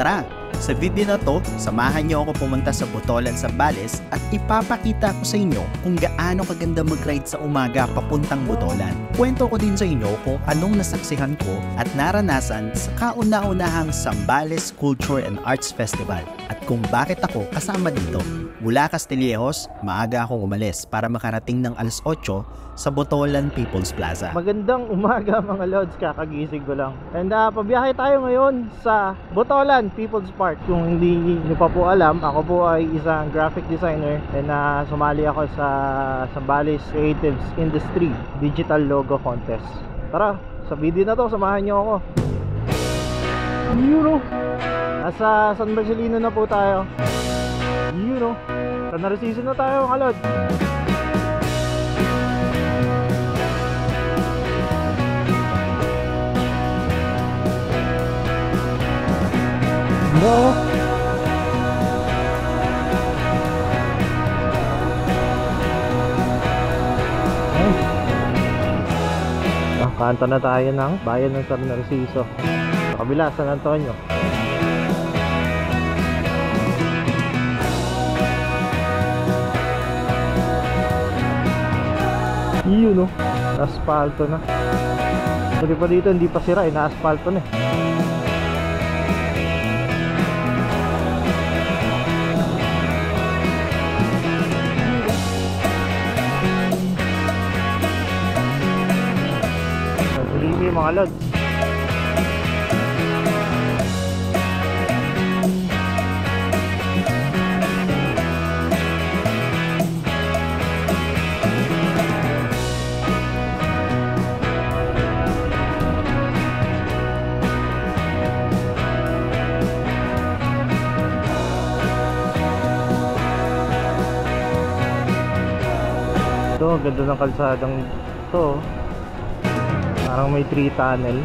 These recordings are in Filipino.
Tara! Sa video na to, samahan niyo ako pumunta sa Botolan, Zambales at ipapakita ko sa inyo kung gaano kaganda mag-ride sa umaga papuntang Botolan. Kwento ko din sa inyo kung anong nasaksihan ko at naranasan sa kauna-unahang Zambales Culture and Arts Festival at kung bakit ako kasama dito. Mula Castillejos, maaga akong umalis para makarating ng alas 8 sa Botolan People's Plaza. Magandang umaga mga lods, kakagising ko lang. And pabiyahe tayo ngayon sa Botolan People's Park. Kung hindi nyo pa po alam, ako po ay isang graphic designer and sumali ako sa Zambales Creatives Industry Digital Logo Contest. Tara, sa video na to, samahan nyo ako. Nasa San Marcelino na po tayo. Sa Narciso na tayo mga lods. Kanta na tayo ng bayan ng San Narciso, sa kabila San Antonio. Yun, no? Aspalto na. Pwede pa dito, hindi pa sira, na-aspalto na. Naglimi mga lods. Ito, ganda ng kalsadang ito. Parang may 3 tunnel.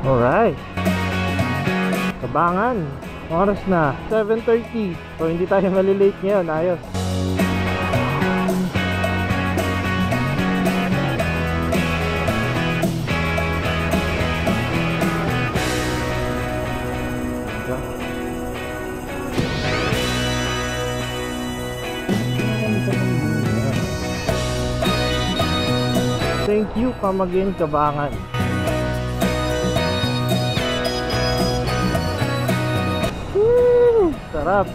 Alright, Tabangan. Oras na 7:30. So hindi tayo malilate ngayon, ayos. Thank you, Camagin, Tabangan. Woo! Sarap.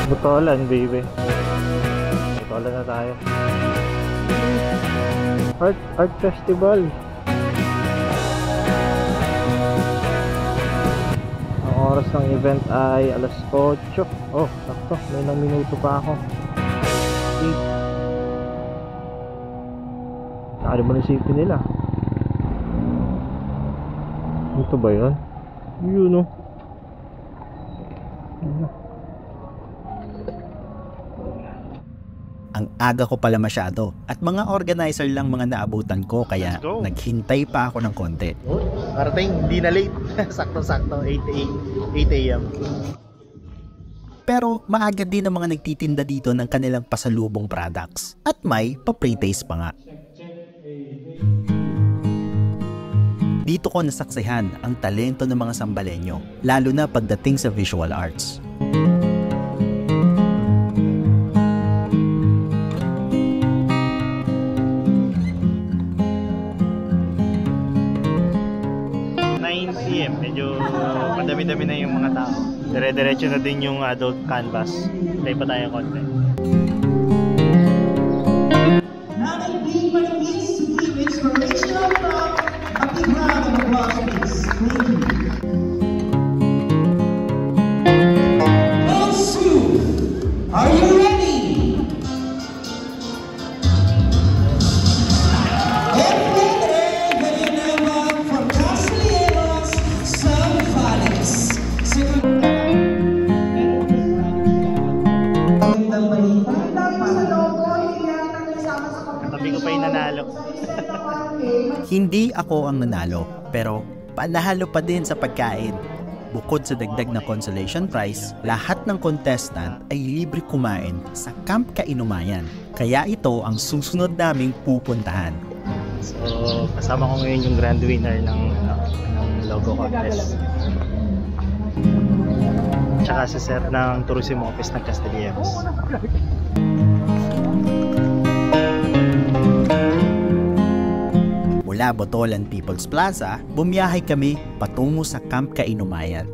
Botolan, baby. Botolan na tayo. Art Festival. Ang oras ng event ay alas 8. Oh, sakto. May ilang minuto pa ako. 8. Saan mo nasipin nila? Ito ba yun? Yun, oh. Ang aga ko pala masyado at mga organizer lang mga naabutan ko kaya naghintay pa ako ng konti. Parating, hindi na late. Sakto-sakto, 8 a.m. Pero maaga din ang mga nagtitinda dito ng kanilang pasalubong products at may pa-pre-taste pa nga. Dito ko nasaksihan ang talento ng mga Sambalenyo, lalo na pagdating sa visual arts. Medyo madami-dami na yung mga tao. Dire-diretso na din yung adult canvas. Hintay pa tayo konti. Now that we might need to give inspirational talk, a big round of applause, please. Thank you. Are you ready? From Castellanos, Zambales. Katabi ko pa yung nanalo. Hindi ako ang nanalo, pero panahalo pa din sa pagkain. Bukod sa dagdag na consolation prize, lahat ng contestant ay libre kumain sa Camp Kainumayan. Kaya ito ang susunod naming pupuntahan. So, kasama ko ngayon yung grand winner ng logo contest. Tsaka si Sir ng Tourism Office ng Castellanos. Mula Botolan People's Plaza, bumiyahe kami patungo sa Camp Kainumayan.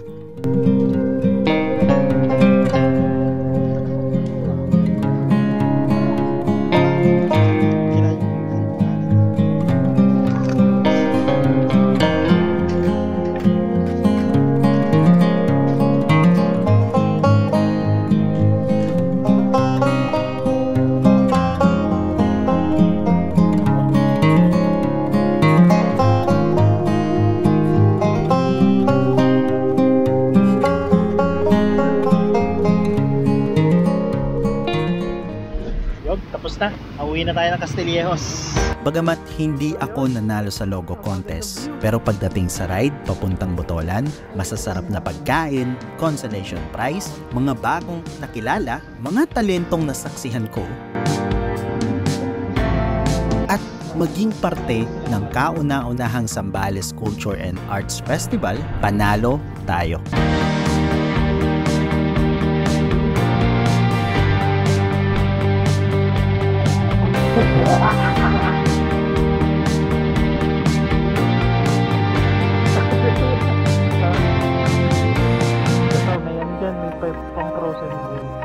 Tapos na, pauwi na tayo ng Castillejos. Bagamat hindi ako nanalo sa logo contest, pero pagdating sa ride papuntang Botolan, masasarap na pagkain, consolation prize, mga bagong nakilala, mga talentong nasaksihan ko, at maging parte ng kauna-unahang Zambales Culture and Arts Festival, panalo tayo. May ano dyan, may pang frozen din.